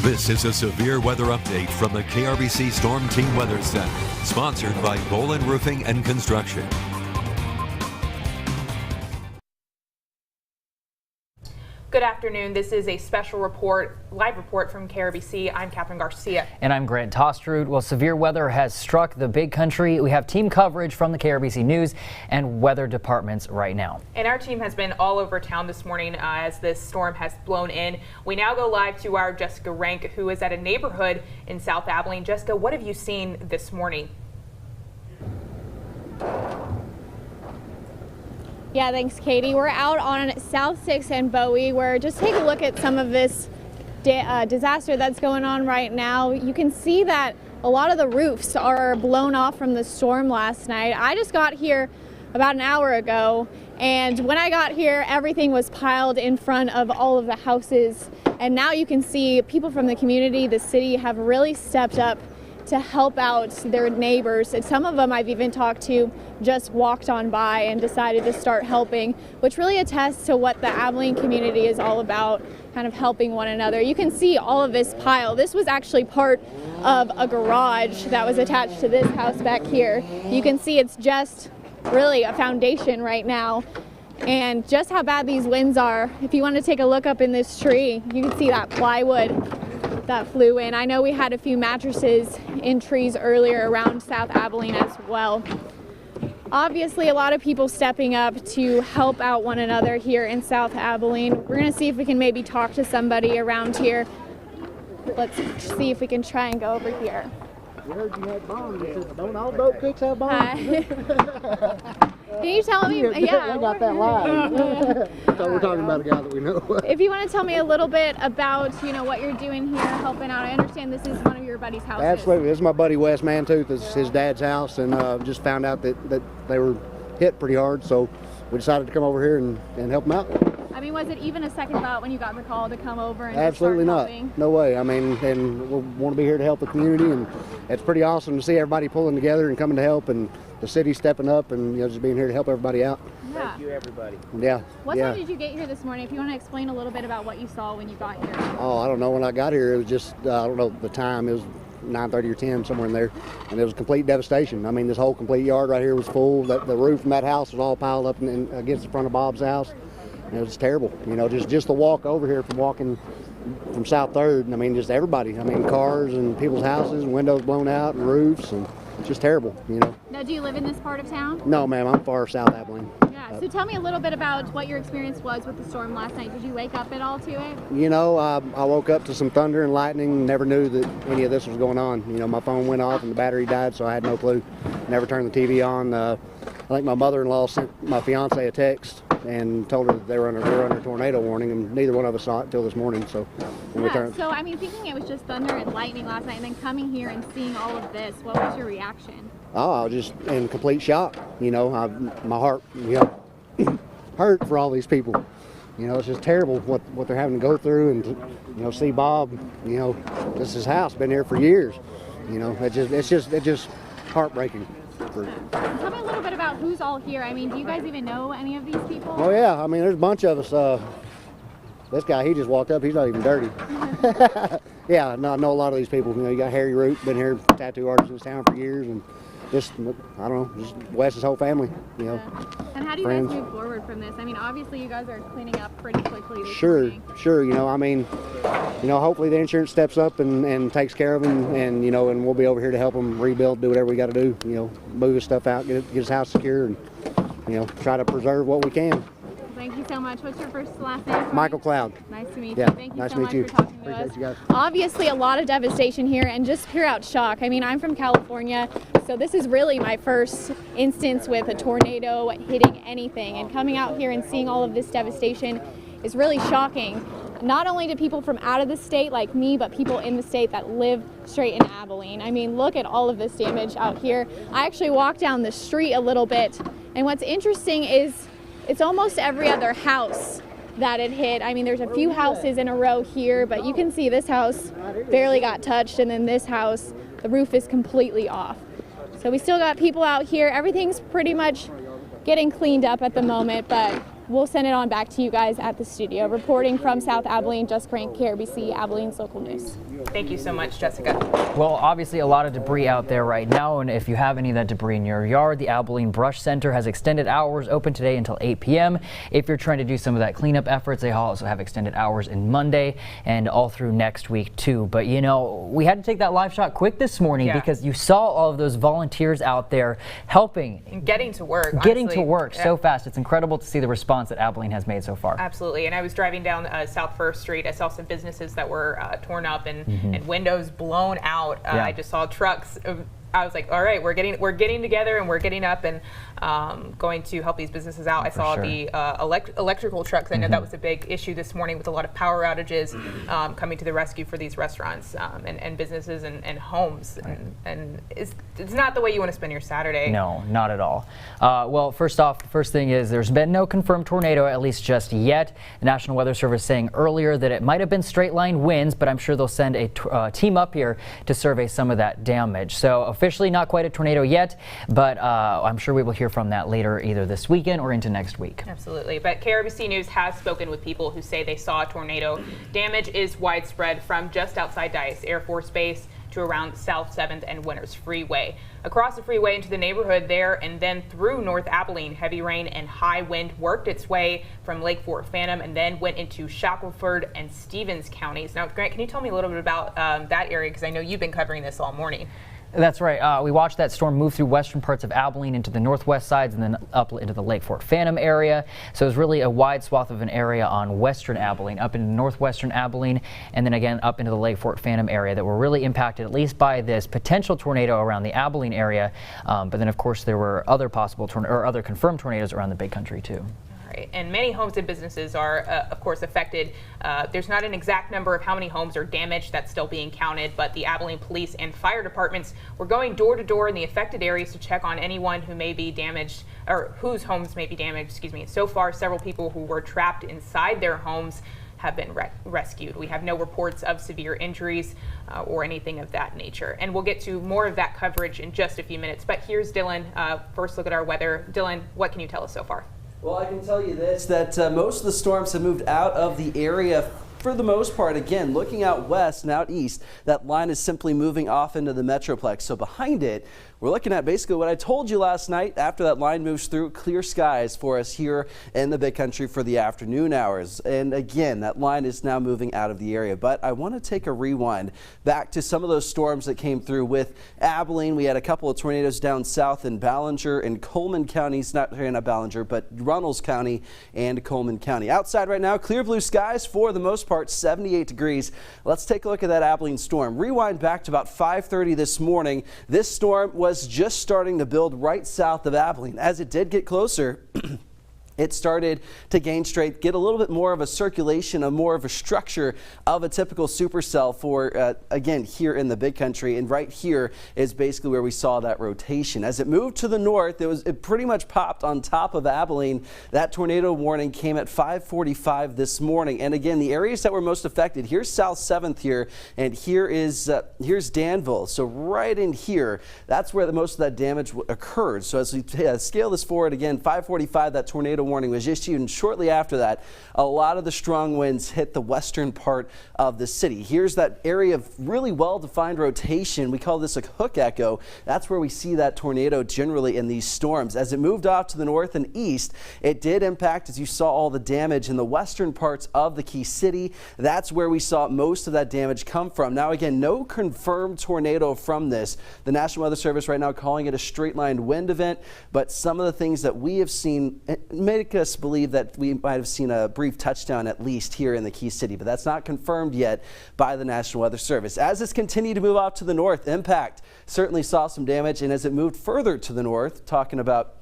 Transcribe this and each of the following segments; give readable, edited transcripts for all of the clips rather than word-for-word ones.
This is a severe weather update from the KRBC Storm Team Weather Center, sponsored by Bolin Roofing and Construction. Good afternoon. This is a special live report from KRBC. I'm Catherine Garcia. And I'm Grant Tostrud. Well, severe weather has struck the big country. We have team coverage from the KRBC News and weather departments right now. And our team has been all over town this morning as this storm has blown in. We now go live to our Jessica Rank, who is at a neighborhood in South Abilene. Jessica, what have you seen this morning? Yeah, thanks, Katie. We're out on South 6 and Bowie, where just take a look at some of this disaster that's going on right now. You can see that a lot of the roofs are blown off from the storm last night. I just got here about an hour ago, and when I got here, everything was piled in front of all of the houses. And now you can see people from the community, the city, have really stepped up to help out their neighbors. And some of them I've even talked to just walked on by and decided to start helping, which really attests to what the Abilene community is all about, kind of helping one another. You can see all of this pile. This was actually part of a garage that was attached to this house back here. You can see it's just really a foundation right now. And just how bad these winds are. If you want to take a look up in this tree, you can see that plywood that flew in. I know we had a few mattresses in trees earlier around South Abilene as well. Obviously, a lot of people stepping up to help out one another here in South Abilene. We're going to see if we can maybe talk to somebody around here. Let's see if we can try and go over here. We heard you had bombs. You said, don't all dope cooks have bombs? Can you tell me? Yeah. I got that live. So we're talking about a guy that we know. If you want to tell me a little bit about, what you're doing here, helping out. I understand this is one of your buddy's houses. Absolutely. This is my buddy Wes Mantooth. This is his dad's house, and just found out that they were hit pretty hard, so we decided to come over here and help them out. I mean, was it even a second thought when you got the call to come over and Absolutely start not. helping? No way. I mean, and we want to be here to help the community, and it's pretty awesome to see everybody pulling together and coming to help, and the city stepping up and just being here to help everybody out. Yeah. Thank you, everybody. Yeah. What time did you get here this morning? If you want to explain a little bit about what you saw when you got here. Oh, I don't know. When I got here, it was just, I don't know the time. It was 9:30 or 10, somewhere in there. And it was complete devastation. I mean, this whole complete yard right here was full. The roof from that house was all piled up against the front of Bob's house. And it was terrible. Just the walk over here from South 3rd. I mean, just everybody. I mean, cars and people's houses and windows blown out and roofs, and just terrible, Now, do you live in this part of town? No, ma'am. I'm far South Abilene. Yeah. So tell me a little bit about what your experience was with the storm last night. Did you wake up at all to it? I woke up to some thunder and lightning. Never knew that any of this was going on. My phone went off and the battery died, so I had no clue. Never turned the TV on. I think my mother-in-law sent my fiance a text and told her that they were under tornado warning, and neither one of us saw it until this morning. So, So I mean, thinking it was just thunder and lightning last night, and then coming here and seeing all of this, what was your reaction? Oh, I was just in complete shock. My heart, hurt for all these people. It's just terrible what they're having to go through, and see Bob. This is his house, been here for years. It's just heartbreaking. Tell me a little bit about who's all here. I mean, do you guys even know any of these people? Oh yeah, I mean, there's a bunch of us. This guy, he just walked up. He's not even dirty. Yeah, no, I know a lot of these people. You got Harry Root, been here, tattoo artist in this town for years, and just, I don't know, just Wes's whole family, Yeah. And how do you guys move forward from this? I mean, obviously you guys are cleaning up pretty quickly this morning. Sure, I mean, hopefully the insurance steps up and takes care of him, and and we'll be over here to help him rebuild, do whatever we got to do, move his stuff out, get his house secure, and, try to preserve what we can. Thank you so much. What's your last name? Michael Cloud. Nice to meet you. Yeah, Thank you nice so to much meet you. for talking to Appreciate us. you guys. Obviously a lot of devastation here and just pure out shock. I mean, I'm from California, so this is really my first instance with a tornado hitting anything, and coming out here and seeing all of this devastation is really shocking. Not only to people from out of the state like me, but people in the state that live straight in Abilene. I mean, look at all of this damage out here. I actually walked down the street a little bit, and what's interesting is it's almost every other house that it hit. I mean, there's a few houses in a row here, but you can see this house barely got touched, and then this house, the roof is completely off. So we still got people out here. Everything's pretty much getting cleaned up at the moment, but we'll send it on back to you guys at the studio. Reporting from South Abilene, Jessica Rank, KRBC, Abilene's local news. Thank you so much, Jessica. Well, obviously a lot of debris out there right now, and if you have any of that debris in your yard, the Abilene Brush Center has extended hours open today until 8 p.m. If you're trying to do some of that cleanup efforts, they also have extended hours in Monday and all through next week too. But you know, we had to take that live shot quick this morning because you saw all of those volunteers out there helping and getting to work. So fast. It's incredible to see the response that Abilene has made so far. Absolutely. And I was driving down South First Street. I saw some businesses that were torn up and windows blown out. I just saw trucks. I was like, all right, we're getting together and we're getting up and going to help these businesses out. I saw the electrical trucks. I know that was a big issue this morning with a lot of power outages coming to the rescue for these restaurants and businesses and homes. And it's not the way you want to spend your Saturday. No, not at all. Well, first thing is there's been no confirmed tornado, at least just yet. The National Weather Service saying earlier that it might have been straight line winds, but I'm sure they'll send a team up here to survey some of that damage. So officially not quite a tornado yet, but I'm sure we will hear from that later either this weekend or into next week. Absolutely. But KRBC News has spoken with people who say they saw a tornado. Damage is widespread from just outside Dice Air Force Base to around South 7th and Winters Freeway. Across the freeway into the neighborhood there and then through North Abilene, heavy rain and high wind worked its way from Lake Fort Phantom and then went into Shackelford and Stevens counties. Now, Grant, can you tell me a little bit about that area? Because I know you've been covering this all morning. That's right. We watched that storm move through western parts of Abilene into the northwest sides and then up into the Lake Fort Phantom area. So it was really a wide swath of an area on western Abilene, up into northwestern Abilene, and then again up into the Lake Fort Phantom area that were really impacted at least by this potential tornado around the Abilene area. But then, of course, there were other possible other confirmed tornadoes around the Big Country too. And many homes and businesses are, of course, affected. There's not an exact number of how many homes are damaged. That's still being counted. But the Abilene Police and Fire Departments were going door to door in the affected areas to check on anyone who may be damaged or whose homes may be damaged. Excuse me. So far, several people who were trapped inside their homes have been rescued. We have no reports of severe injuries or anything of that nature. And we'll get to more of that coverage in just a few minutes. But here's Dylan. First look at our weather. Dylan, what can you tell us so far? Well, I can tell you this, that most of the storms have moved out of the area for the most part. Again, looking out west and out east, that line is simply moving off into the Metroplex. So behind it, we're looking at basically what I told you last night after that line moves through, clear skies for us here in the Big Country for the afternoon hours. And again, that line is now moving out of the area. But I want to take a rewind back to some of those storms that came through with Abilene. We had a couple of tornadoes down south in Ballinger and Coleman counties, not Ballinger, but Runnels County and Coleman County. Outside right now, clear blue skies for the most part, 78 degrees. Let's take a look at that Abilene storm. Rewind back to about 5:30 this morning. This storm was just starting to build right south of Abilene. As it did get closer, it started to gain strength, get a little bit more of a circulation, more of a structure of a typical supercell for, again, here in the Big Country. And right here is basically where we saw that rotation. As it moved to the north, it pretty much popped on top of Abilene. That tornado warning came at 5:45 this morning. And again, the areas that were most affected, here's South 7th here, and here's Danville. So right in here, that's where most of that damage occurred. So as we scale this forward again, 5:45, that tornado warning was issued, and shortly after that, a lot of the strong winds hit the western part of the city. Here's that area of really well-defined rotation. We call this a hook echo. That's where we see that tornado generally in these storms. As it moved off to the north and east, it did impact, as you saw, all the damage in the western parts of the key city. That's where we saw most of that damage come from. Now, again, no confirmed tornado from this. The National Weather Service right now calling it a straight-line wind event, but some of the things that we have seen make us believe that we might have seen a brief touchdown at least here in the key city, but that's not confirmed yet by the National Weather Service. As it's continued to move off to the north, impact certainly saw some damage, and as it moved further to the north, talking about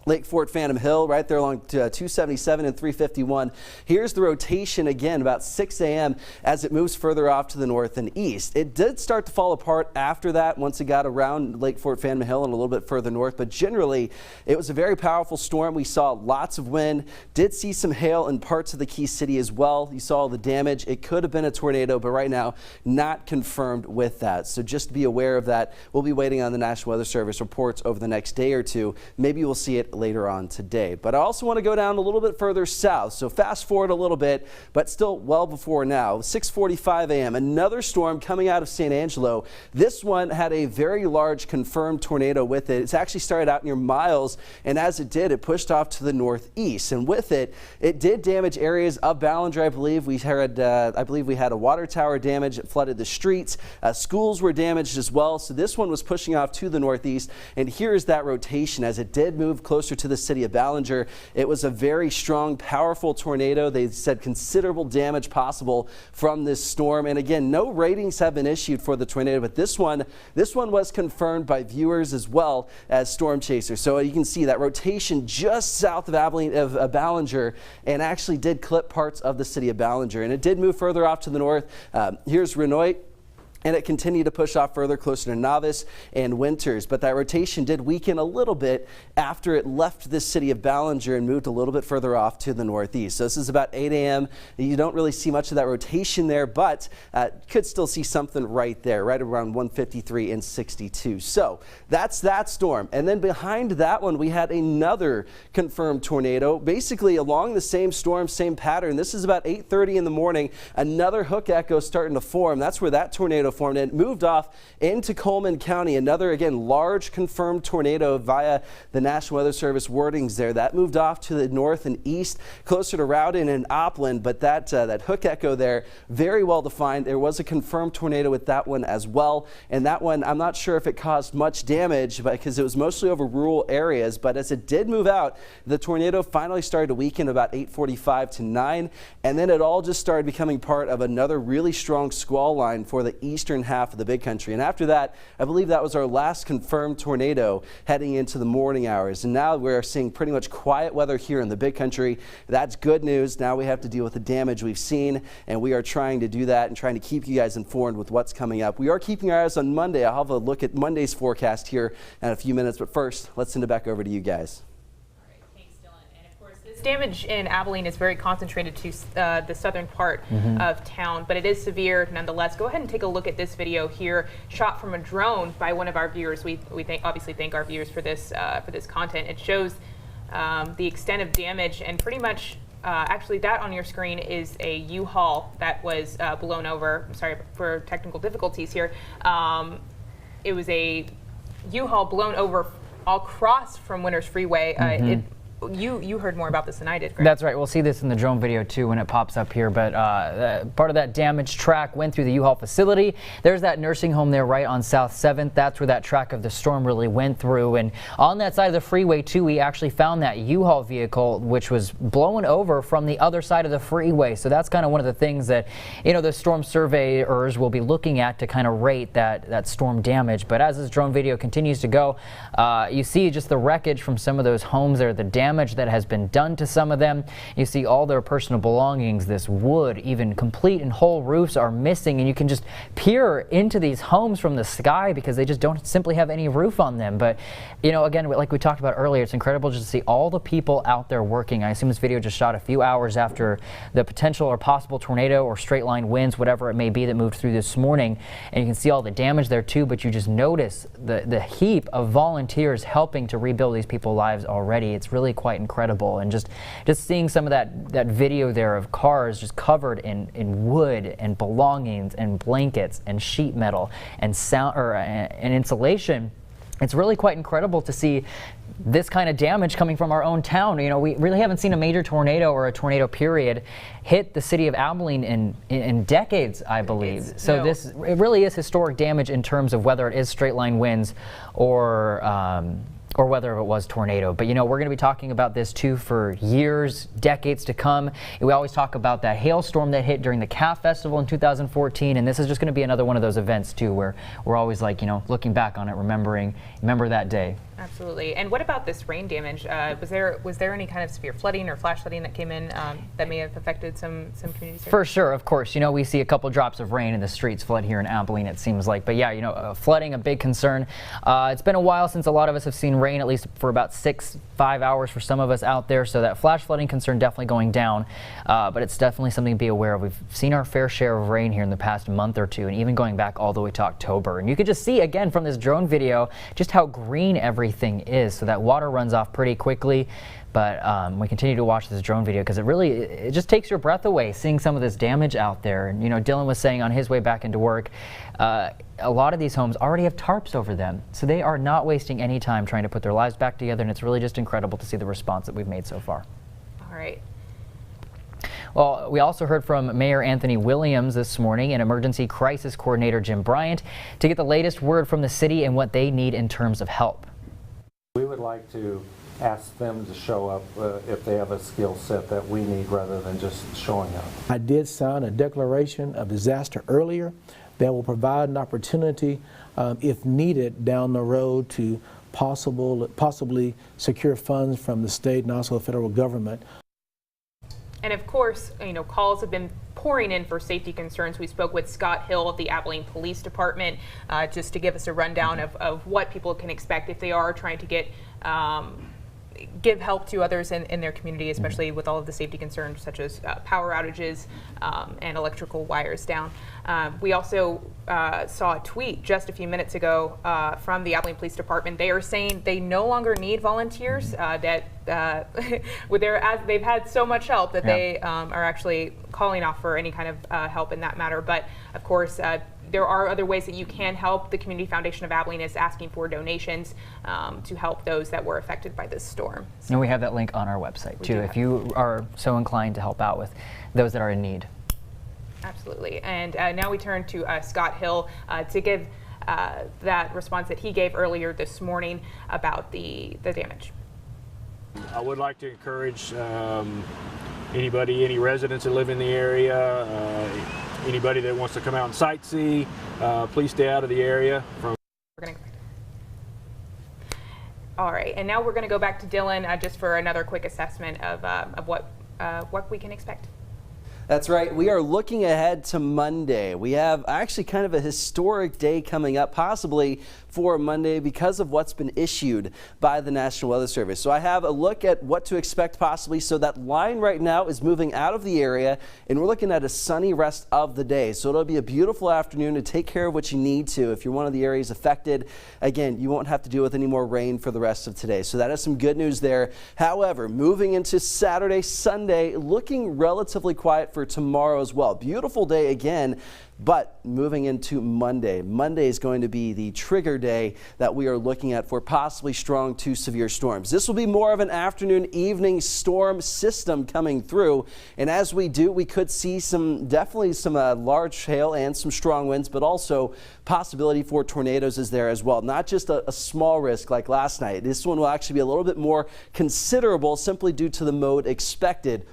Lake Fort Phantom Hill, right there along 277 and 351. Here's the rotation again about 6 a.m. as it moves further off to the north and east. It did start to fall apart after that once it got around Lake Fort Phantom Hill and a little bit further north, but generally it was a very powerful storm. We saw lots of wind, did see some hail in parts of the key city as well. You saw all the damage. It could have been a tornado, but right now not confirmed with that. So just be aware of that. We'll be waiting on the National Weather Service reports over the next day or two. Maybe we'll see it bit later on today. But I also want to go down a little bit further south. So fast forward a little bit, but still well before now. 6:45 a.m. Another storm coming out of San Angelo. This one had a very large confirmed tornado with it. It's actually started out near Miles, and as it did, it pushed off to the northeast. And with it, it did damage areas of Ballinger. I believe we had a water tower damage. It flooded the streets. Schools were damaged as well. So this one was pushing off to the northeast. And here's that rotation as it did move closer to the city of Ballinger. It was a very strong, powerful tornado. They said considerable damage possible from this storm. And again, no ratings have been issued for the tornado, but this one was confirmed by viewers as well as storm chasers. So you can see that rotation just south of Abilene, of Ballinger, and actually did clip parts of the city of Ballinger. And it did move further off to the north. Here's Renoir. And it continued to push off further closer to Novice and Winters. But that rotation did weaken a little bit after it left the city of Ballinger and moved a little bit further off to the northeast. So this is about 8 a.m. You don't really see much of that rotation there, but could still see something right there, right around 153 and 62. So that's that storm. And then behind that one, we had another confirmed tornado, basically along the same storm, same pattern. This is about 8:30 in the morning. Another hook echo starting to form. That's where that tornado formed and moved off into Coleman County. Another, again, large confirmed tornado via the National Weather Service wordings there. That moved off to the north and east, closer to Rowden and Upland, but that hook echo there, very well defined. There was a confirmed tornado with that one as well, and that one, I'm not sure if it caused much damage because it was mostly over rural areas, but as it did move out, the tornado finally started to weaken about 8:45 to 9, and then it all just started becoming part of another really strong squall line for the eastern half of the big country. And after that, I believe that was our last confirmed tornado heading into the morning hours. And now we're seeing pretty much quiet weather here in the big country. That's good news. Now we have to deal with the damage we've seen, and we are trying to do that and trying to keep you guys informed with what's coming up. We are keeping our eyes on Monday. I'll have a look at Monday's forecast here in a few minutes, but first, let's send it back over to you guys. Damage in Abilene is very concentrated to the southern part of town, but it is severe nonetheless. Go ahead and take a look at this video here, shot from a drone by one of our viewers. We obviously thank our viewers for this content. It shows the extent of damage, and pretty much actually that on your screen is a U-Haul that was blown over. I'm sorry for technical difficulties here. It was a U-Haul blown over across from Winters Freeway. You heard more about this than I did, Greg. That's right. We'll see this in the drone video too when it pops up here. But part of that damaged track went through the U-Haul facility. There's that nursing home there right on South 7th. That's where that track of the storm really went through. And on that side of the freeway too, we actually found that U-Haul vehicle, which was blown over from the other side of the freeway. So that's kind of one of the things that, the storm surveyors will be looking at to kind of rate that storm damage. But as this drone video continues to go, you see just the wreckage from some of those homes there, the damage that has been done to some of them. You see all their personal belongings, this wood, even complete and whole roofs are missing, and you can just peer into these homes from the sky because they just don't simply have any roof on them. But again, like we talked about earlier, it's incredible just to see all the people out there working. I assume this video just shot a few hours after the potential or possible tornado or straight line winds, whatever it may be, that moved through this morning, and you can see all the damage there too. But you just notice the heap of volunteers helping to rebuild these people's lives already. It's really quite incredible. And just seeing some of that video there of cars just covered in wood and belongings and blankets and sheet metal and and insulation. It's really quite incredible to see this kind of damage coming from our own town. We really haven't seen a major tornado or a tornado period hit the city of Abilene in decades, I believe. So it really is historic damage in terms of whether it is straight line winds or whether it was tornado. But we're going to be talking about this too for years, decades to come. We always talk about that hailstorm that hit during the Calf Festival in 2014, and this is just going to be another one of those events too where we're always like, looking back on it, remember that day. Absolutely. And what about this rain damage? Was there any kind of severe flooding or flash flooding that came in that may have affected some communities? For sure, of course. We see a couple drops of rain in the streets flood here in Abilene, it seems like. But yeah, flooding, a big concern. It's been a while since a lot of us have seen rain, at least for about 5 hours for some of us out there. So that flash flooding concern definitely going down. But it's definitely something to be aware of. We've seen our fair share of rain here in the past month or two, and even going back all the way to October. And you could just see again from this drone video just how green everything everything is. So that water runs off pretty quickly. But we continue to watch this drone video because it just takes your breath away seeing some of this damage out there. And, you know, Dylan was saying on his way back into work, a lot of these homes already have tarps over them. So they are not wasting any time trying to put their lives back together. And it's really just incredible to see the response that we've made so far. All right. Well, we also heard from Mayor Anthony Williams this morning and Emergency Crisis Coordinator Jim Bryant to get the latest word from the city and what they need in terms of help. We would like to ask them to show up if they have a skill set that we need rather than just showing up. I did sign a declaration of disaster earlier that will provide an opportunity, if needed, down the road to possibly secure funds from the state and also the federal government. And of course, you know, calls have been pouring in for safety concerns. We spoke with Scott Hill of the Abilene Police Department just to give us a rundown of what people can expect if they are trying to give help to others in their community, especially with all of the safety concerns such as power outages and electrical wires down. We also saw a tweet just a few minutes ago from the Abilene Police Department. They are saying they no longer need volunteers, that they've had so much help that they are actually calling off for any kind of help in that matter. But of course, there are other ways that you can help. The Community Foundation of Abilene is asking for donations to help those that were affected by this storm. And we have that link on our website too, if you are so inclined to help out with those that are in need. Absolutely. And now we turn to Scott Hill to give that response that he gave earlier this morning about the damage. I would like to encourage any residents that live in the area, anybody that wants to come out and sightsee, please stay out of the area. All right, and now we're going to go back to Dylan just for another quick assessment of what we can expect. That's right. We are looking ahead to Monday. We have actually kind of a historic day coming up, possibly for Monday because of what's been issued by the National Weather Service. So I have a look at what to expect possibly. So that line right now is moving out of the area and we're looking at a sunny rest of the day. So it'll be a beautiful afternoon to take care of what you need to. If you're one of the areas affected, again, you won't have to deal with any more rain for the rest of today. So that is some good news there. However, moving into Saturday, Sunday, looking relatively quiet for tomorrow as well. Beautiful day again. But moving into Monday, Monday is going to be the trigger day that we are looking at for possibly strong to severe storms. This will be more of an afternoon evening storm system coming through. And as we do, we could see definitely some large hail and some strong winds, but also possibility for tornadoes is there as well. Not just a small risk like last night. This one will actually be a little bit more considerable simply due to the mode expected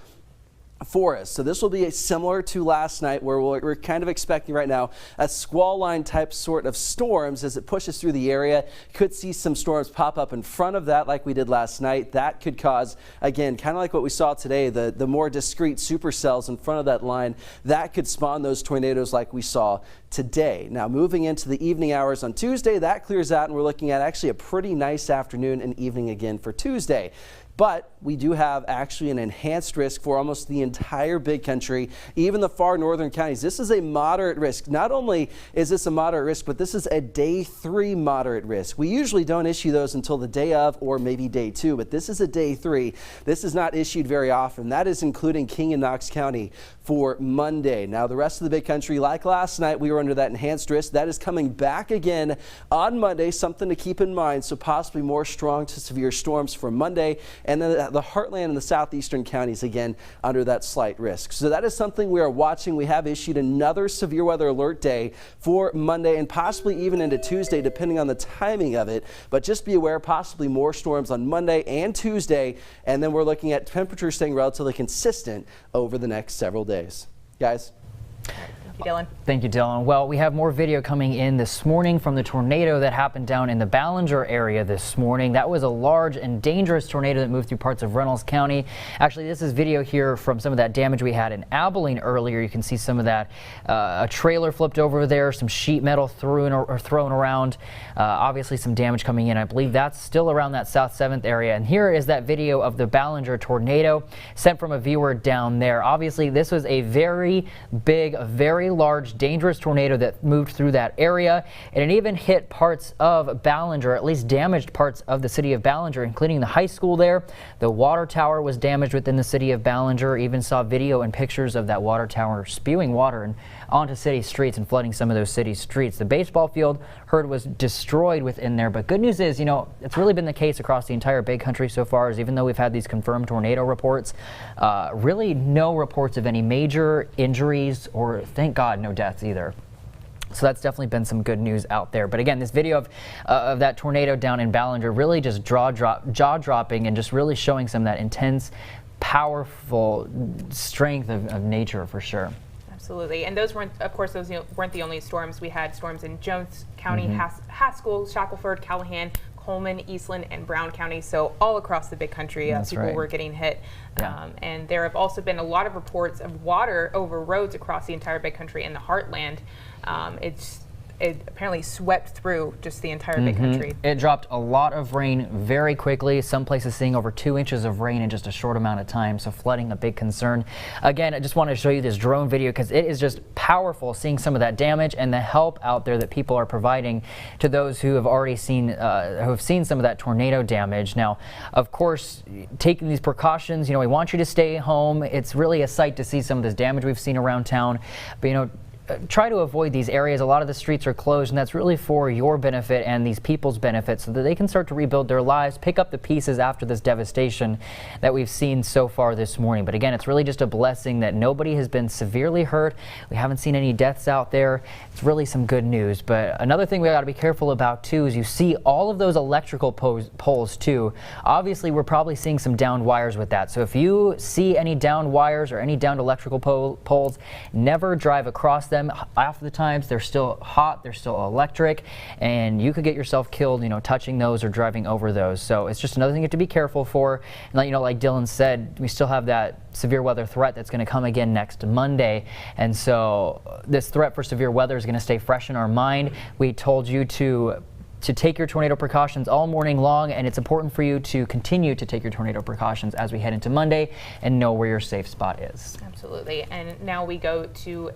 for us. So this will be similar to last night where we're kind of expecting right now a squall line type sort of storms as it pushes through the area. Could see some storms pop up in front of that like we did last night. That could cause, again, kind of like what we saw today, the more discrete supercells in front of that line. That could spawn those tornadoes like we saw today. Now moving into the evening hours on Tuesday, that clears out and we're looking at actually a pretty nice afternoon and evening again for Tuesday. But we do have actually an enhanced risk for almost the entire big country, even the far northern counties. This is a moderate risk. Not only is this a moderate risk, but this is a day 3 moderate risk. We usually don't issue those until the day of or maybe day 2, but this is a day 3. This is not issued very often. That is including King and Knox County for Monday. Now the rest of the big country, like last night, we were under that enhanced risk. That is coming back again on Monday, something to keep in mind. So possibly more strong to severe storms for Monday. And then the heartland and the southeastern counties again under that slight risk. So that is something we are watching. We have issued another severe weather alert day for Monday and possibly even into Tuesday depending on the timing of it. But just be aware, possibly more storms on Monday and Tuesday. And then we're looking at temperatures staying relatively consistent over the next several days. Guys. Thank you, Dylan. Thank you, Dylan. Well, we have more video coming in this morning from the tornado that happened down in the Ballinger area this morning. That was a large and dangerous tornado that moved through parts of Reynolds County. Actually, this is video here from some of that damage we had in Abilene earlier. You can see some of that. A trailer flipped over there, some sheet metal thrown around. Obviously, some damage coming in. I believe that's still around that South 7th area. And here is that video of the Ballinger tornado sent from a viewer down there. Obviously, this was a very big, very very large, dangerous tornado that moved through that area, and it even hit parts of Ballinger, at least damaged parts of the city of Ballinger, including the high school there. The water tower was damaged within the city of Ballinger. Even saw video and pictures of that water tower spewing water and onto city streets and flooding some of those city streets. The baseball field, heard, was destroyed within there, but good news is, you know, it's really been the case across the entire big country so far, is even though we've had these confirmed tornado reports, really no reports of any major injuries or, thank God, no deaths either. So that's definitely been some good news out there. But again, this video of that tornado down in Ballinger really just jaw-dropping and just really showing some of that intense, powerful strength of nature for sure. Absolutely, and those weren't, of course, those weren't the only storms. We had storms in Jones County, Haskell, Shackelford, Callahan, Coleman, Eastland, and Brown County. So all across the big country, people were getting hit. Yeah. And there have also been a lot of reports of water over roads across the entire big country in the heartland. It apparently swept through just the entire big country. It dropped a lot of rain very quickly. Some places seeing over 2 inches of rain in just a short amount of time. So flooding, a big concern. Again, I just want to show you this drone video because it is just powerful seeing some of that damage and the help out there that people are providing to those who have already seen, who have seen some of that tornado damage. Now, of course, taking these precautions, you know, we want you to stay home. It's really a sight to see some of this damage we've seen around town. But, you know, try to avoid these areas. A lot of the streets are closed, and that's really for your benefit and these people's benefit so that they can start to rebuild their lives, pick up the pieces after this devastation that we've seen so far this morning. But again, it's really just a blessing that nobody has been severely hurt. We haven't seen any deaths out there. It's really some good news. But another thing we got to be careful about too is you see all of those electrical poles too. Obviously, we're probably seeing some downed wires with that. So if you see any downed wires or any downed electrical poles, never drive across them. Half of the times they're still hot, they're still electric, and you could get yourself killed, you know, touching those or driving over those. So it's just another thing you have to be careful for. And you know, like Dylan said, we still have that severe weather threat that's going to come again next Monday. And so this threat for severe weather is going to stay fresh in our mind. We told you to take your tornado precautions all morning long, and it's important for you to continue to take your tornado precautions as we head into Monday and know where your safe spot is. Absolutely. And now we go to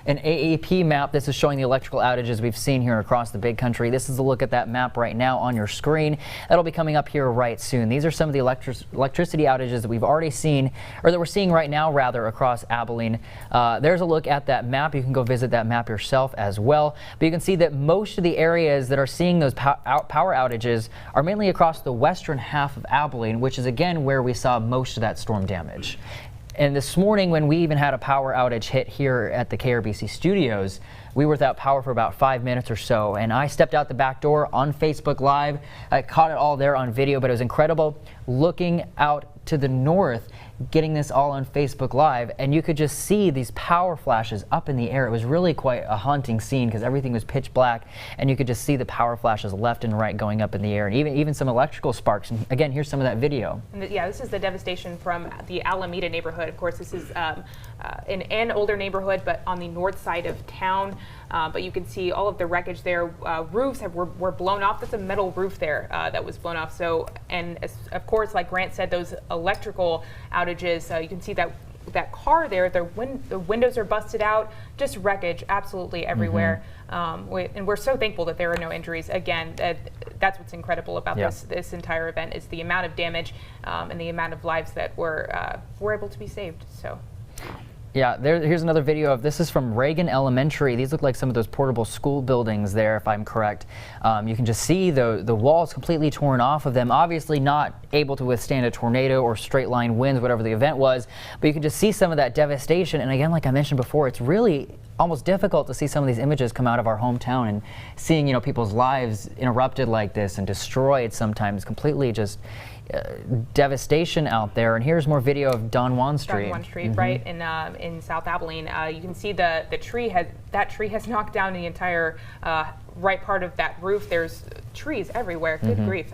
an AAP map. This is showing the electrical outages we've seen here across the big country. This is a look at that map right now on your screen. That'll be coming up here right soon. These are some of the electricity outages that we've already seen, or that we're seeing right now rather, across Abilene. There's a look at that map. You can go visit that map yourself as well. But you can see that most of the areas that are seeing those power outages are mainly across the western half of Abilene, which is again where we saw most of that storm damage. And this morning, when we even had a power outage hit here at the KRBC studios, we were without power for about 5 minutes or so. And I stepped out the back door on Facebook Live. I caught it all there on video, but it was incredible looking out to the north, getting this all on Facebook Live, and you could just see these power flashes up in the air. It was really quite a haunting scene because everything was pitch black, and you could just see the power flashes left and right going up in the air, and even some electrical sparks. And again, here's some of that video. Yeah, this is the devastation from the Alameda neighborhood. Of course, this is an older neighborhood, but on the north side of town. But you can see all of the wreckage there. Roofs were blown off. That's a metal roof there that was blown off. So, and of course, like Grant said, those electrical outages, you can see that car there, the windows are busted out, just wreckage absolutely everywhere. And we're so thankful that there are no injuries. Again, that's what's incredible about this entire event is the amount of damage and the amount of lives that were able to be saved. So. Yeah, here's another video of this is from Reagan Elementary. These look like some of those portable school buildings there, if I'm correct. You can just see the walls completely torn off of them, obviously not able to withstand a tornado or straight line winds, whatever the event was, but you can just see some of that devastation. And again, like I mentioned before, it's really almost difficult to see some of these images come out of our hometown and seeing, you know, people's lives interrupted like this and destroyed sometimes, completely just devastation out there. And here's more video of Don Juan Street. Don Juan Street, right in South Abilene. You can see the tree has knocked down the entire right part of that roof. There's trees everywhere. Good grief.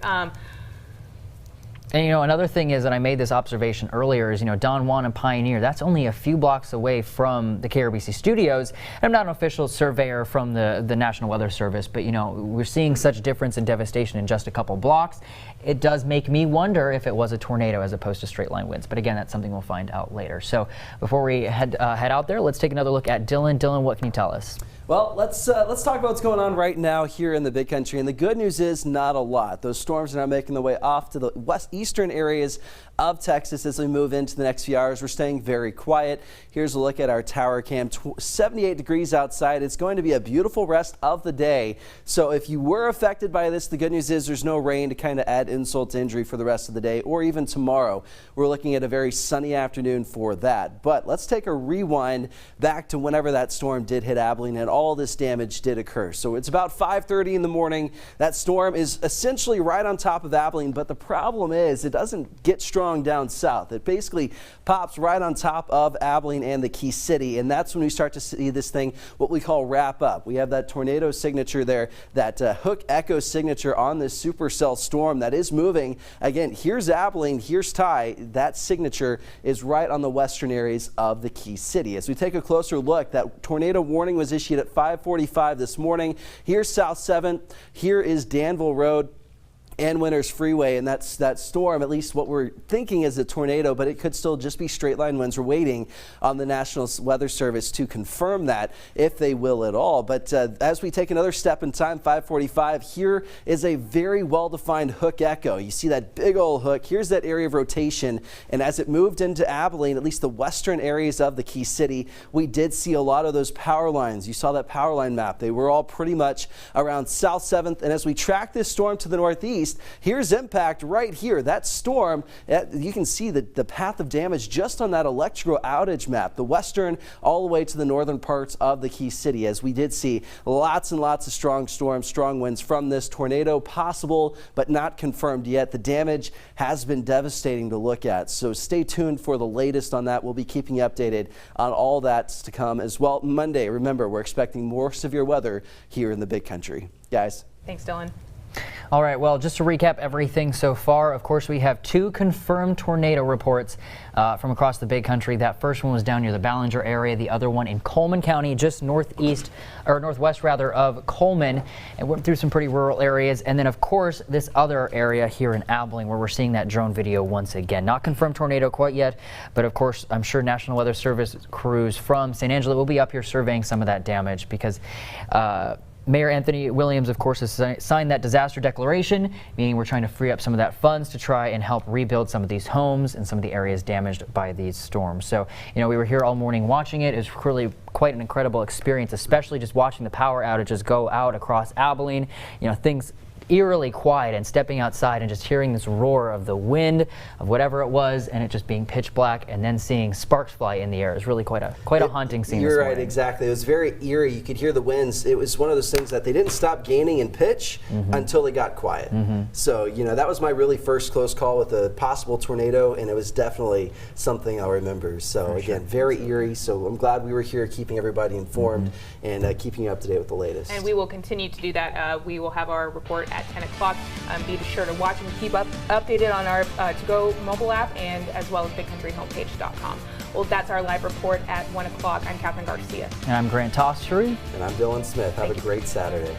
And another thing is, and I made this observation earlier, is Don Juan and Pioneer, that's only a few blocks away from the KRBC studios. And I'm not an official surveyor from the National Weather Service, but we're seeing such difference and devastation in just a couple blocks. It does make me wonder if it was a tornado as opposed to straight line winds. But again, that's something we'll find out later. So before we head out there, let's take another look at Dylan. Dylan, what can you tell us? Well, let's talk about what's going on right now here in the Big Country. And the good news is not a lot. Those storms are now making their way off to the eastern areas of Texas as we move into the next few hours. We're staying very quiet. Here's a look at our tower cam. 78 degrees outside. It's going to be a beautiful rest of the day. So if you were affected by this, the good news is there's no rain to kind of add insult to injury for the rest of the day or even tomorrow. We're looking at a very sunny afternoon for that. But let's take a rewind back to whenever that storm did hit Abilene and all this damage did occur. So it's about 5:30 in the morning. That storm is essentially right on top of Abilene, but the problem is it doesn't get strong down south. It basically pops right on top of Abilene and the Key City, and that's when we start to see this thing, what we call wrap up. We have that tornado signature there, that hook echo signature on this supercell storm that is moving. Again, here's Abilene, here's Ty. That signature is right on the western areas of the Key City. As we take a closer look, that tornado warning was issued at 5:45 this morning. Here's South 7th. Here is Danville Road and Winters Freeway, and that storm, at least what we're thinking is a tornado, but it could still just be straight line winds. We're waiting on the National Weather Service to confirm that, if they will at all. But as we take another step in time, 5:45, here is a very well-defined hook echo. You see that big old hook. Here's that area of rotation, and as it moved into Abilene, at least the western areas of the Key City, we did see a lot of those power lines. You saw that power line map. They were all pretty much around South 7th, and as we track this storm to the northeast, here's impact right here. That storm, you can see the path of damage just on that electrical outage map, the western all the way to the northern parts of the Key City, as we did see lots and lots of strong storms, strong winds from this tornado, possible but not confirmed yet. The damage has been devastating to look at, so stay tuned for the latest on that. We'll be keeping you updated on all that's to come as well. Monday, remember, we're expecting more severe weather here in the Big Country. Guys. Thanks, Dylan. All right, well, just to recap everything so far, of course, we have 2 confirmed tornado reports from across the Big Country. That first one was down near the Ballinger area, the other one in Coleman County, just northwest of Coleman, and went through some pretty rural areas. And then, of course, this other area here in Abilene where we're seeing that drone video once again. Not confirmed tornado quite yet, but of course, I'm sure National Weather Service crews from St. Angelo will be up here surveying some of that damage because Mayor Anthony Williams, of course, has signed that disaster declaration, meaning we're trying to free up some of that funds to try and help rebuild some of these homes and some of the areas damaged by these storms. So, we were here all morning watching it. It was really quite an incredible experience, especially just watching the power outages go out across Abilene. Things eerily quiet, and stepping outside and just hearing this roar of the wind of whatever it was, and it just being pitch black, and then seeing sparks fly in the air is really quite a haunting scene. You're right, exactly. It was very eerie. You could hear the winds. It was one of those things that they didn't stop gaining in pitch until they got quiet. So that was my really first close call with a possible tornado, and it was definitely something I'll remember. So again, very eerie. So I'm glad we were here keeping everybody informed and keeping you up to date with the latest. And we will continue to do that. We will have our report at 10 o'clock. Be sure to watch and keep updated on our To-Go mobile app and as well as bigcountryhomepage.com. Well, that's our live report at 1 o'clock. I'm Catherine Garcia. And I'm Grant Tostery. And I'm Dylan Smith. Have a great Saturday.